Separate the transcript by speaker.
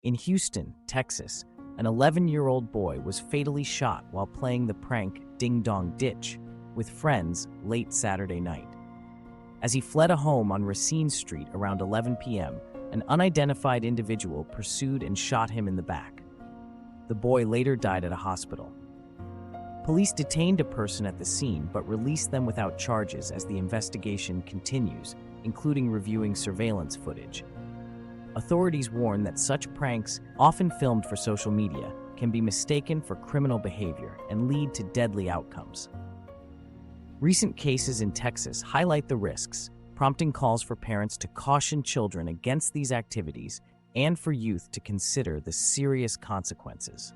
Speaker 1: In Houston, Texas, an 11-year-old boy was fatally shot while playing the prank Ding Dong Ditch with friends late Saturday night. As he fled a home on Racine Street around 11 p.m., an unidentified individual pursued and shot him in the back. The boy later died at a hospital. Police detained a person at the scene but released them without charges as the investigation continues, including reviewing surveillance footage. Authorities warn that such pranks, often filmed for social media, can be mistaken for criminal behavior and lead to deadly outcomes. Recent cases in Texas highlight the risks, prompting calls for parents to caution children against these activities and for youth to consider the serious consequences.